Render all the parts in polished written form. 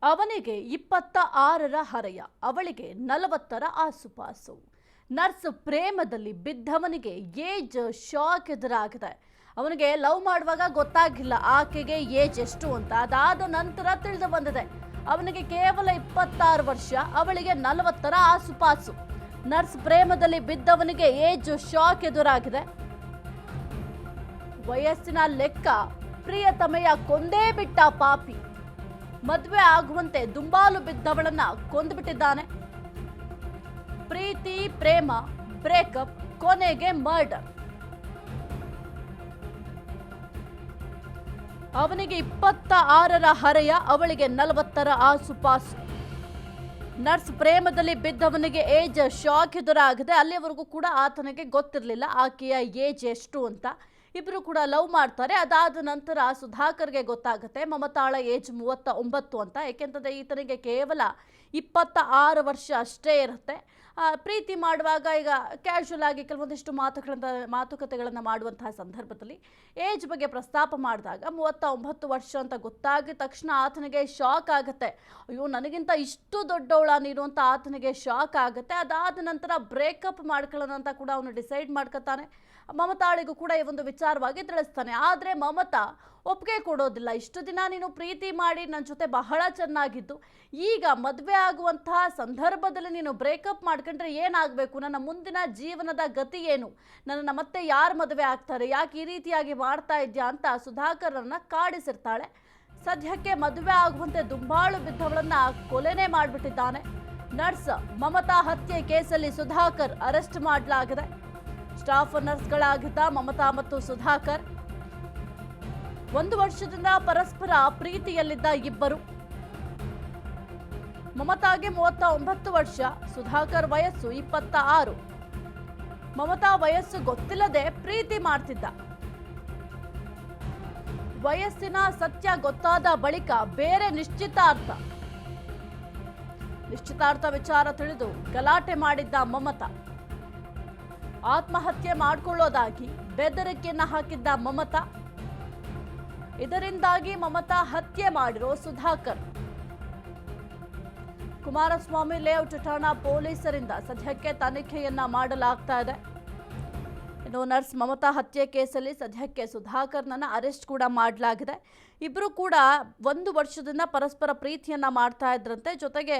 ಅವನಿಗೆ 26ರ ಹರೆಯ, ಅವಳಿಗೆ 40ರ ಆಸುಪಾಸು. Nurse ಪ್ರೇಮದಲ್ಲಿ ಬಿದ್ದವನಿಗೆ age shock ಎದುರಾಗಿದೆ. ಅವನಿಗೆ ಲವ್ ಮಾಡುವಾಗ ಗೊತ್ತಾಗಿಲ್ಲ ಆಕೆಗೆ ಏಜ್ ಎಷ್ಟು ಅಂತ. ಅದಾದ ನಂತರ ತಿಳಿದು ಬಂದಿದೆ ಅವನಿಗೆ ಕೇವಲ 26 ವರ್ಷ, ಅವಳಿಗೆ 40ರ ಆಸುಪಾಸು. ನರ್ಸ್ ಪ್ರೇಮದಲ್ಲಿ ಬಿದ್ದವನಿಗೆ ಏಜ್ ಶಾಕ್ ಎದುರಾಗಿದೆ. ವಯಸ್ಸಿನ ಲೆಕ್ಕ ಪ್ರಿಯತಮೆಯ ಕೊಂದೇ ಬಿಟ್ಟ ಪಾಪಿ. ಮದುವೆ ಆಗುವಂತೆ ದುಂಬಾಲು ಬಿದ್ದವಳನ್ನ ಕೊಂದುಬಿಟ್ಟಿದ್ದಾನೆ. ಪ್ರೀತಿ ಪ್ರೇಮ ಬ್ರೇಕಪ್, ಕೊನೆಗೆ ಮರ್ಡರ್. ಅವನಿಗೆ 26ರ ಹರೆಯ, ಅವಳಿಗೆ 40ರ ಆಸುಪಾಸು. ನರ್ಸ್ ಪ್ರೇಮದಲ್ಲಿ ಬಿದ್ದವನಿಗೆ ಏಜ್ ಶಾಕ್ ಎದುರಾಗಿದೆ. ಅಲ್ಲಿವರೆಗೂ ಕೂಡ ಆತನಿಗೆ ಗೊತ್ತಿರಲಿಲ್ಲ ಆಕೆಯ ಏಜ್ ಎಷ್ಟು ಅಂತ. ಇಬ್ರು ಕೂಡ ಲವ್ ಮಾಡ್ತಾರೆ. ಅದಾದ ನಂತರ ಸುಧಾಕರ್ಗೆ ಗೊತ್ತಾಗುತ್ತೆ ಮಮತಾಳ ಏಜ್ 39 ಅಂತ. ಏಕೆಂತಂದ್ರೆ ಈತನಿಗೆ ಕೇವಲ 26 ವರ್ಷ ಅಷ್ಟೇ ಇರುತ್ತೆ. ಪ್ರೀತಿ ಮಾಡುವಾಗ ಈಗ ಕ್ಯಾಶುವಲ್ ಆಗಿ ಕೆಲವೊಂದಿಷ್ಟು ಮಾತುಕತೆಗಳನ್ನು ಮಾಡುವಂತಹ ಸಂದರ್ಭದಲ್ಲಿ ಏಜ್ ಬಗ್ಗೆ ಪ್ರಸ್ತಾಪ ಮಾಡಿದಾಗ 39 ವರ್ಷ ಅಂತ ಗೊತ್ತಾಗಿದ ತಕ್ಷಣ ಆತನಿಗೆ ಶಾಕ್ ಆಗುತ್ತೆ. ಅಯ್ಯೋ, ನನಗಿಂತ ಇಷ್ಟು ದೊಡ್ಡವಳ ನೀನು ಅಂತ ಆತನಿಗೆ ಶಾಕ್ ಆಗುತ್ತೆ. ಅದಾದ ನಂತರ ಬ್ರೇಕಪ್ ಮಾಡ್ಕೊಳ್ಳೋಣ ಅಂತ ಕೂಡ ಅವನು ಡಿಸೈಡ್ ಮಾಡ್ಕೊತಾನೆ. ಮಮತಾಳಿಗೂ ಕೂಡ ಈ ಒಂದು ವಿಚಾರವಾಗಿ ತಿಳಿಸ್ತಾನೆ. ಆದರೆ ಮಮತಾ ಒಪ್ಪಿಗೆ ಕೊಡೋದಿಲ್ಲ. ಇಷ್ಟು ದಿನ ನೀನು ಪ್ರೀತಿ ಮಾಡಿ ನನ್ನ ಜೊತೆ ಬಹಳ ಚೆನ್ನಾಗಿದ್ದು, ಈಗ ಮದುವೆ ಆಗುವಂತಹ ಸಂದರ್ಭದಲ್ಲಿ ನೀನು ಬ್ರೇಕಪ್ ಮಾಡ್ಕೊಂಡ್ರೆ ಏನಾಗಬೇಕು? ನನ್ನ ಮುಂದಿನ ಜೀವನದ ಗತಿ ಏನು? ನನ್ನನ್ನು ಮತ್ತೆ ಯಾರು ಮದುವೆ ಆಗ್ತಾರೆ? ಯಾಕೆ ಈ ರೀತಿಯಾಗಿ ಮಾಡ್ತಾ ಇದ್ಯಾ ಅಂತ ಸುಧಾಕರ್ರನ್ನ ಕಾಡಿಸಿರ್ತಾಳೆ. ಸದ್ಯಕ್ಕೆ ಮದುವೆ ಆಗುವಂತೆ ದುಂಬಾಳು ಬಿದ್ದವಳನ್ನ ಕೊಲೆನೇ ಮಾಡಿಬಿಟ್ಟಿದ್ದಾನೆ. ನರ್ಸ್ ಮಮತಾ ಹತ್ಯೆ ಕೇಸಲ್ಲಿ ಸುಧಾಕರ್ ಅರೆಸ್ಟ್ ಮಾಡಲಾಗಿದೆ. ಸ್ಟಾಫ್ ನರ್ಸ್ಗಳಾಗಿದ್ದ ಮಮತಾ ಮತ್ತು ಸುಧಾಕರ್ 1 ವರ್ಷದಿಂದ ಪರಸ್ಪರ ಪ್ರೀತಿಯಲ್ಲಿದ್ದ ಇಬ್ಬರು. ಮಮತಾಗೆ 39 ವರ್ಷ, ಸುಧಾಕರ್ ವಯಸ್ಸು 26. ಮಮತಾ ವಯಸ್ಸು ಗೊತ್ತಿಲ್ಲದೆ ಪ್ರೀತಿ ಮಾಡ್ತಿದ್ದ. ವಯಸ್ಸಿನ ಸತ್ಯ ಗೊತ್ತಾದ ಬಳಿಕ ಬೇರೆ ನಿಶ್ಚಿತಾರ್ಥ ವಿಚಾರ ತಿಳಿದು ಗಲಾಟೆ ಮಾಡಿದ್ದ ಮಮತಾ. ಆತ್ಮಹತ್ಯೆ ಮಾಡಿಕೊಳ್ಳೋದಾಗಿ ಬೆದರಿಕೆಯನ್ನ ಹಾಕಿದ್ದ ಮಮತಾ. ಇದರಿಂದಾಗಿ ಮಮತಾ ಹತ್ಯೆ ಮಾಡಿರೋ ಸುಧಾಕರ್. ಕುಮಾರಸ್ವಾಮಿ ಲೇಔಟ್ ಠಾಣಾ ಪೊಲೀಸರಿಂದ ಸದ್ಯಕ್ಕೆ ತನಿಖೆಯನ್ನ ಮಾಡಲಾಗ್ತಾ ಇದೆ. ಇನ್ನು ನರ್ಸ್ ಮಮತಾ ಹತ್ಯೆ ಕೇಸಲ್ಲಿ ಸದ್ಯಕ್ಕೆ ಸುಧಾಕರ್ನನ್ನ ಅರೆಸ್ಟ್ ಕೂಡ ಮಾಡಲಾಗಿದೆ. ಇಬ್ಬರು ಕೂಡ 1 ವರ್ಷದಿಂದ ಪರಸ್ಪರ ಪ್ರೀತಿಯನ್ನ ಮಾಡ್ತಾ ಇದ್ರಂತೆ. ಜೊತೆಗೆ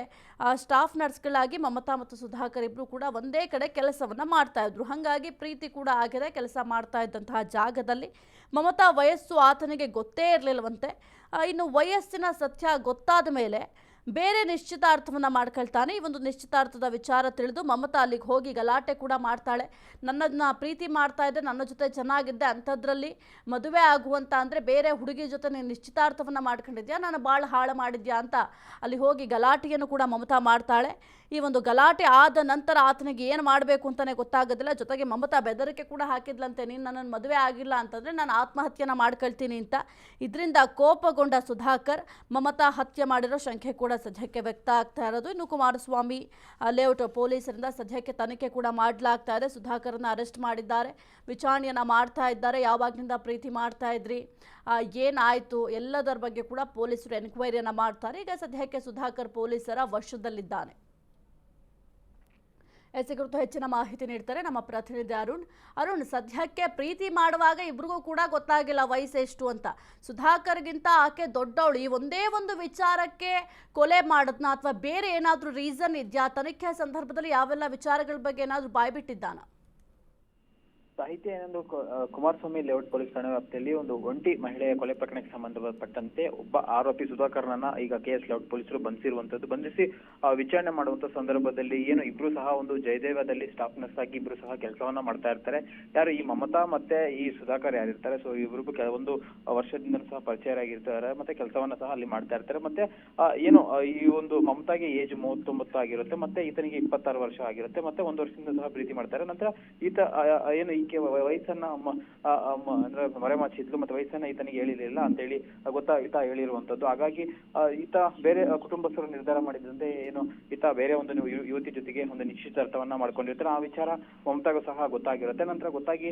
ಸ್ಟಾಫ್ ನರ್ಸ್ಗಳಾಗಿ ಮಮತಾ ಮತ್ತು ಸುಧಾಕರ್ ಇಬ್ಬರು ಕೂಡ ಒಂದೇ ಕಡೆ ಕೆಲಸವನ್ನ ಮಾಡ್ತಾ ಇದ್ರು. ಹಾಗಾಗಿ ಪ್ರೀತಿ ಕೂಡ ಆಗಿದೆ. ಕೆಲಸ ಮಾಡ್ತಾ ಇದ್ದಂತಹ ಜಾಗದಲ್ಲಿ ಮಮತಾ ವಯಸ್ಸು ಆತನಿಗೆ ಗೊತ್ತೇ ಇರಲಿಲ್ಲವಂತೆ. ಇನ್ನು ವಯಸ್ಸಿನ ಸತ್ಯ ಗೊತ್ತಾದ ಮೇಲೆ ಬೇರೆ ನಿಶ್ಚಿತಾರ್ಥವನ್ನ ಮಾಡ್ಕೊಳ್ತಾನೆ. ಈ ಒಂದು ನಿಶ್ಚಿತಾರ್ಥದ ವಿಚಾರ ತಿಳಿದು ಮಮತಾ ಅಲ್ಲಿಗೆ ಹೋಗಿ ಗಲಾಟೆ ಕೂಡ ಮಾಡ್ತಾಳೆ. ನನ್ನನ್ನ ಪ್ರೀತಿ ಮಾಡ್ತಾ ಇದ್ದೆ, ನನ್ನ ಜೊತೆ ಚೆನ್ನಾಗಿದ್ದೆ, ಅಂಥದ್ರಲ್ಲಿ ಮದುವೆ ಆಗುವಂತ ಅಂದರೆ ಬೇರೆ ಹುಡುಗಿ ಜೊತೆ ನೀನು ನಿಶ್ಚಿತಾರ್ಥವನ್ನ ಮಾಡ್ಕೊಂಡಿದ್ಯಾ, ನಾನು ಭಾಳ ಹಾಳು ಮಾಡಿದ್ಯಾ ಅಂತ ಅಲ್ಲಿ ಹೋಗಿ ಗಲಾಟೆಯನ್ನು ಕೂಡ ಮಮತಾ ಮಾಡ್ತಾಳೆ. ಈ ಒಂದು ಗಲಾಟೆ ಆದ ನಂತರ ಆತನಿಗೆ ಏನು ಮಾಡಬೇಕು ಅಂತಲೇ ಗೊತ್ತಾಗೋದಿಲ್ಲ. ಜೊತೆಗೆ ಮಮತಾ ಬೆದರಿಕೆ ಕೂಡ ಹಾಕಿದ್ಲಂತೆ, ನೀನು ನನ್ನನ್ನು ಮದುವೆ ಆಗಿಲ್ಲ ಅಂತಂದರೆ ನಾನು ಆತ್ಮಹತ್ಯೆನ ಮಾಡ್ಕೊಳ್ತೀನಿ ಅಂತ. ಇದರಿಂದ ಕೋಪಗೊಂಡ ಸುಧಾಕರ್ ಮಮತಾ ಹತ್ಯೆ ಮಾಡಿರೋ ಶಂಕೆ ಕೂಡ ಸದ್ಯಕ್ಕೆ ವ್ಯಕ್ತ ಆಗ್ತಾ ಇರೋದು. ಇನ್ನು ಕುಮಾರಸ್ವಾಮಿ ಲೇಔಟ್ ಪೊಲೀಸರಿಂದ ಸದ್ಯಕ್ಕೆ ತನಿಖೆ ಕೂಡ ಮಾಡಲಾಗ್ತಾ ಇದೆ. ಸುಧಾಕರ್ನ ಅರೆಸ್ಟ್ ಮಾಡಿದ್ದಾರೆ, ವಿಚಾರಣೆಯನ್ನ ಮಾಡ್ತಾ ಇದ್ದಾರೆ. ಯಾವಾಗಿನಿಂದ ಪ್ರೀತಿ ಮಾಡ್ತಾ ಇದ್ರಿ, ಏನಾಯಿತು ಎಲ್ಲದರ ಬಗ್ಗೆ ಕೂಡ ಪೊಲೀಸರು ಎನ್ಕ್ವೈರಿಯನ್ನ ಮಾಡ್ತಾರೆ. ಈಗ ಸದ್ಯಕ್ಕೆ ಸುಧಾಕರ್ ಪೊಲೀಸರ ವಶದಲ್ಲಿದ್ದಾನೆ. ಎಸ್ ಕುರಿತು ಹೆಚ್ಚಿನ ಮಾಹಿತಿ ನೀಡ್ತಾರೆ ನಮ್ಮ ಪ್ರತಿನಿಧಿ ಅರುಣ್. ಸದ್ಯಕ್ಕೆ ಪ್ರೀತಿ ಮಾಡುವಾಗ ಇಬ್ರಿಗೂ ಕೂಡ ಗೊತ್ತಾಗಿಲ್ಲ ವಯಸ್ಸು ಎಷ್ಟು ಅಂತ. ಸುಧಾಕರ್ಗಿಂತ ಆಕೆ ದೊಡ್ಡವಳು. ಈ ಒಂದೇ ಒಂದು ವಿಚಾರಕ್ಕೆ ಕೊಲೆ ಮಾಡದ್ನ ಅಥವಾ ಬೇರೆ ಏನಾದರೂ ರೀಸನ್ ಇದೆಯಾ? ತನಿಖೆ ಸಂದರ್ಭದಲ್ಲಿ ಯಾವೆಲ್ಲ ವಿಚಾರಗಳ ಬಗ್ಗೆ ಏನಾದರೂ ಬಾಯ್ಬಿಟ್ಟಿದ್ದಾನ? ಸಾಹಿತ್ಯ ಏನೊಂದು ಕುಮಾರಸ್ವಾಮಿ ಲೇಔಟ್ ಪೊಲೀಸ್ ಠಾಣೆ ವ್ಯಾಪ್ತಿಯಲ್ಲಿ ಒಂದು ಒಂಟಿ ಮಹಿಳೆಯ ಕೊಲೆ ಪ್ರಕರಣಕ್ಕೆ ಸಂಬಂಧಪಟ್ಟಂತೆ ಒಬ್ಬ ಆರೋಪಿ ಸುಧಾಕರ್ನನ್ನ ಈಗ KS ಲೇಔಟ್ ಪೊಲೀಸರು ಬಂಧಿಸಿ ವಿಚಾರಣೆ ಮಾಡುವಂತ ಸಂದರ್ಭದಲ್ಲಿ ಏನು ಇಬ್ರು ಸಹ ಒಂದು ಜಯದೇವದಲ್ಲಿ ಸ್ಟಾಫ್ ನರ್ಸ್ ಆಗಿ ಇಬ್ರು ಸಹ ಕೆಲಸವನ್ನ ಮಾಡ್ತಾ ಇರ್ತಾರೆ. ಯಾರು ಈ ಮಮತಾ ಮತ್ತೆ ಈ ಸುಧಾಕರ್ ಯಾರಿರ್ತಾರೆ, ಸೊ ಇಬ್ರಿಗೂ ಕೆಲವೊಂದು ವರ್ಷದಿಂದ ಸಹ ಪರಿಚಯರಾಗಿರ್ತಾರೆ, ಮತ್ತೆ ಕೆಲಸವನ್ನ ಸಹ ಅಲ್ಲಿ ಮಾಡ್ತಾ ಇರ್ತಾರೆ. ಮತ್ತೆ ಏನು ಈ ಒಂದು ಮಮತಾಗೆ ಏಜ್ 39 ಆಗಿರುತ್ತೆ, ಮತ್ತೆ ಈತನಿಗೆ 26 ವರ್ಷ ಆಗಿರುತ್ತೆ, ಮತ್ತೆ 1 ವರ್ಷದಿಂದ ಸಹ ಪ್ರೀತಿ ಮಾಡ್ತಾರೆ. ನಂತರ ಈತ ಏನು ಈಕೆ ವಯಸ್ಸನ್ನ ಅಂದ್ರೆ ಮರೆಮಾಚಿದ್ಲು, ಮತ್ತೆ ವಯಸ್ಸನ್ನ ಈತನಿಗೆ ಹೇಳಿರಲಿಲ್ಲ ಅಂತೇಳಿ ಈತ ಹೇಳಿರುವಂತದ್ದು. ಹಾಗಾಗಿ ಈತ ಬೇರೆ ಕುಟುಂಬಸ್ಥರು ನಿರ್ಧಾರ ಮಾಡಿದಂತೆ ಏನು ಈತ ಬೇರೆ ಒಂದು ಯುವತಿ ಜೊತೆಗೆ ಒಂದು ನಿಶ್ಚಿತಾರ್ಥವನ್ನ ಮಾಡ್ಕೊಂಡಿರ್ತಾರೆ. ಆ ವಿಚಾರ ಮಮತಾಗೂ ಸಹ ಗೊತ್ತಾಗಿರುತ್ತೆ. ನಂತರ ಗೊತ್ತಾಗಿ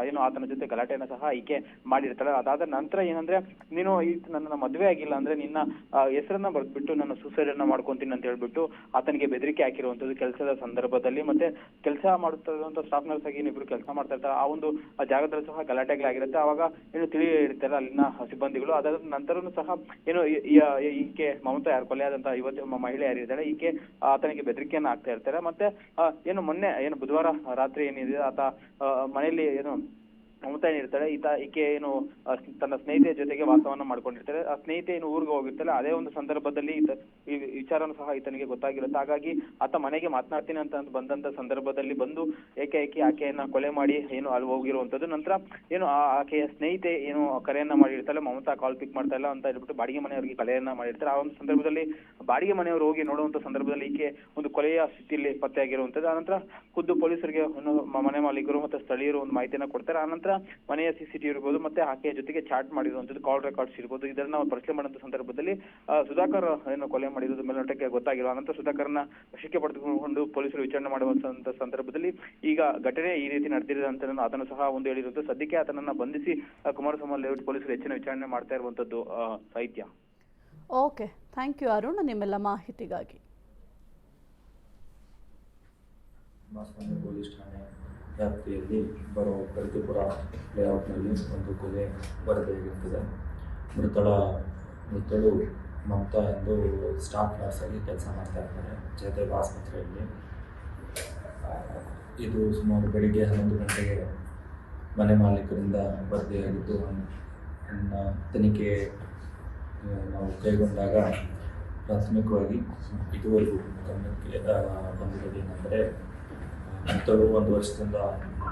ಏನು ಆತನ ಜೊತೆ ಗಲಾಟೆನ ಸಹ ಈಕೆ ಮಾಡಿರ್ತಾಳೆ. ಅದಾದ ನಂತರ ಏನಂದ್ರೆ, ನೀನು ನನ್ನ ಮದುವೆ ಆಗಿಲ್ಲ ಅಂದ್ರೆ ನಿನ್ನ ಹೆಸರನ್ನ ಬರ್ದ್ಬಿಟ್ಟು ನಾನು ಸೂಸೈಡ್ ಅನ್ನ ಮಾಡ್ಕೊಂತೀನಿ ಅಂತ ಹೇಳ್ಬಿಟ್ಟು ಆತನಿಗೆ ಬೆದರಿಕೆ ಹಾಕಿರುವಂತದ್ದು ಕೆಲಸದ ಸಂದರ್ಭದಲ್ಲಿ. ಮತ್ತೆ ಕೆಲಸ ಮಾಡುತ್ತಿರುವಂತ ಸ್ಟಾಫ್ ನರ್ಸ್ ಆಗಿ ಇಬ್ರು ಕೆಲಸ ಮಾಡ್ತಾ ಇರ್ತಾರೆ. ಆ ಒಂದು ಜಾಗದಲ್ಲಿ ಸಹ ಗಲಾಟೆಗಳಾಗಿರುತ್ತೆ. ಅವಾಗ ಏನು ಇರ್ತಾರೆ ಅಲ್ಲಿನ ಸಿಬ್ಬಂದಿಗಳು. ಅದಾದ ನಂತರನು ಸಹ ಏನು ಈಕೆ ಮಮತಾ ಯಾರು ಕೊಲೆಯಾದಂತಹ ಯುವತಿ ಮಹಿಳೆ ಯಾರಿದ್ದಾಳೆ ಈಕೆ ಆತನಿಗೆ ಬೆದರಿಕೆಯನ್ನ ಹಾಕ್ತಾ ಇರ್ತಾರೆ. ಮತ್ತೆ ಏನು ಮೊನ್ನೆ ಏನು ಬುಧವಾರ ರಾತ್ರಿ ಏನಿದೆ ಆತ ಮನೆಯಲ್ಲಿ ಏನು ಮಮತಾ ಏನಿರ್ತಾಳೆ ಈಕೆ ಏನು ತನ್ನ ಸ್ನೇಹಿತೆಯ ಜೊತೆಗೆ ವಾಸವನ್ನ ಮಾಡ್ಕೊಂಡಿರ್ತಾರೆ. ಆ ಸ್ನೇಹಿತೆ ಏನು ಊರಿಗೆ ಹೋಗಿರ್ತಾಳೆ. ಅದೇ ಒಂದು ಸಂದರ್ಭದಲ್ಲಿ ಈ ವಿಚಾರನೂ ಸಹ ಈತನಿಗೆ ಗೊತ್ತಾಗಿರುತ್ತೆ. ಹಾಗಾಗಿ ಆತ ಮನೆಗೆ ಮಾತನಾಡ್ತೀನಿ ಅಂತ ಬಂದಂತ ಸಂದರ್ಭದಲ್ಲಿ ಬಂದು ಆಕೆಯನ್ನ ಕೊಲೆ ಮಾಡಿ ಏನು ಅಲ್ಲಿ ಹೋಗಿರುವಂತದ್ದು. ನಂತರ ಏನು ಆಕೆಯ ಸ್ನೇಹಿತೆ ಏನು ಕರೆಯನ್ನ ಮಾಡಿರ್ತಾಳೆ, ಮಮತಾ ಕಾಲ್ ಪಿಕ್ ಮಾಡ್ತಾ ಇಲ್ಲ ಅಂತ ಹೇಳ್ಬಿಟ್ಟು ಬಾಡಿಗೆ ಮನೆಯವರಿಗೆ ಕರೆಯನ್ನ ಮಾಡಿರ್ತಾರೆ. ಆ ಒಂದು ಸಂದರ್ಭದಲ್ಲಿ ಬಾಡಿಗೆ ಮನೆಯವರು ಹೋಗಿ ನೋಡುವಂತ ಸಂದರ್ಭದಲ್ಲಿ ಈಕೆ ಒಂದು ಕೊಲೆಯ ಸ್ಥಿತಿಯಲ್ಲಿ ಪತ್ತೆಯಾಗಿರುವಂತದ್ದು. ಆನಂತರ ಖುದ್ದು ಪೊಲೀಸರಿಗೆ ಮನೆ ಮಾಲೀಕರು ಮತ್ತೆ ಸ್ಥಳೀಯರು ಒಂದು ಮಾಹಿತಿಯನ್ನ ಕೊಡ್ತಾರೆ. ಆನಂತರ ಮನೆಯ ಸಿಸಿಟಿವಿ ಇರ್ಬೋದು, ಮತ್ತೆ ಆಕೆಯ ಜೊತೆಗೆ ಚಾಟ್ ಮಾಡಿರುವಂತದ್ದು ಕಾಲ್ ರೆಕಾರ್ಡ್ಸ್ ಇರ್ಬೋದು, ಇದನ್ನ ನಾವು ಪರಿಶೀಲನೆ ಮಾಡುವಂತ ಸಂದರ್ಭದಲ್ಲಿ ಸುಧಾಕರ್ ಏನು ಕೊಲೆ ಮಾಡಿರೋದು ಮೇಲ್ನೋಟಕ್ಕೆ ಗೊತ್ತಾಗಿರೋ. ಅನಂತರ ಸುಧಾಕರ್ನ ವಶಕ್ಕೆ ಪಡೆದುಕೊಂಡು ಪೊಲೀಸರು ವಿಚಾರಣೆ ಮಾಡುವಂತ ಸಂದರ್ಭದಲ್ಲಿ ಈಗ ಘಟನೆ ಈ ರೀತಿ ನಡೆದಿದೆ ಅಂತ ಅದನ್ನು ಸಹ ಒಂದು ಹೇಳಿರುವುದು. ಸದ್ಯಕ್ಕೆ ಆತನನ್ನ ಬಂಧಿಸಿ ಕುಮಾರಸ್ವಾಮಿ ಲೇಔಟ್ ಪೊಲೀಸರು ಹೆಚ್ಚಿನ ವಿಚಾರಣೆ ಮಾಡ್ತಾ ಇರುವಂತದ್ದು. ಸಾಹಿತ್ಯ. ಓಕೆ, ಥ್ಯಾಂಕ್ ಯು ಅರುಣ್ ನಿಮ್ಮೆಲ್ಲ ಮಾಹಿತಿಗಾಗಿ. ಪೊಲೀಸ್ ಠಾಣೆ ವ್ಯಾಪ್ತಿಯಲ್ಲಿ ಬರೋ ಕರಿತಿಪುರ ಲೇಔಟ್ನಲ್ಲಿ ಒಂದು ಕೊಲೆ ವರದಿಯಾಗಿರ್ತದೆ. ಮೃತಳು ಮಮತಾ ಎಂದು ಸ್ಟಾಫ್ ನರ್ಸಾಗಿ ಕೆಲಸ ಮಾಡ್ತಾ ಇರ್ತಾರೆ ಜಯದೇವ ಆಸ್ಪತ್ರೆಯಲ್ಲಿ. ಇದು ಸುಮಾರು ಬೆಳಿಗ್ಗೆ 11 ಗಂಟೆಗೆ ಮನೆ ಮಾಲೀಕರಿಂದ ವರದಿಯಾಗಿದ್ದು, ತನಿಖೆ ನಾವು ಕೈಗೊಂಡಾಗ ಪ್ರಾಥಮಿಕವಾಗಿ ಇದುವರೆಗೂ ಗಮನಕ್ಕೆ ಬಂದಿರೋದೇನೆಂದರೆ, ಮೃತಳು 1 ವರ್ಷದಿಂದ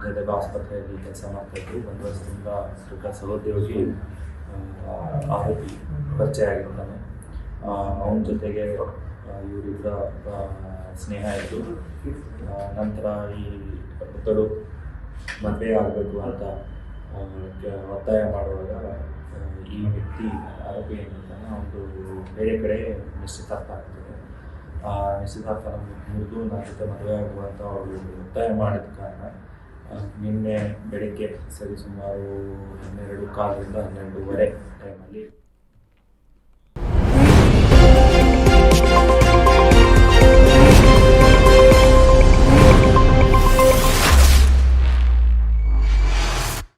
ಜಯದೇವ ಆಸ್ಪತ್ರೆಯಲ್ಲಿ ಕೆಲಸ ಮಾಡ್ತಾಯಿದ್ದು, 1 ವರ್ಷದಿಂದ ಸಹೋದ್ಯೋಗಿ ಆರೋಪಿ ಪರಿಚಯ ಆಗಿರ್ತಾನೆ. ಅವನ ಜೊತೆಗೆ ಇವರಿಬ್ಬರ ಸ್ನೇಹ ಇದ್ದು, ನಂತರ ಈ ಮೃತಳು ಮದುವೆ ಆಗಬೇಕು ಅಂತ ಒತ್ತಾಯ ಮಾಡುವಾಗ ಈ ವ್ಯಕ್ತಿ ಆರೋಪಿ ಏನಿರ್ತಾನೆ ಒಂದು ಬೇರೆ ಕಡೆ ನಿಶ್ಚಿತಾರ್ಥ ಆಗ್ತದೆ. ಆ ನಿಶ್ಚಿತಾರ್ಥನ ಮುರಿದು ನನ್ನ ಜೊತೆ ಮದುವೆ ಆಗುವಂಥ ಅವರು ಒತ್ತಾಯ ಮಾಡಿದ ಕಾರಣ ನಿನ್ನೆ ಬೆಳಗ್ಗೆ ಸರಿಸುಮಾರು 12:15 12:30 ಟೈಮಲ್ಲಿ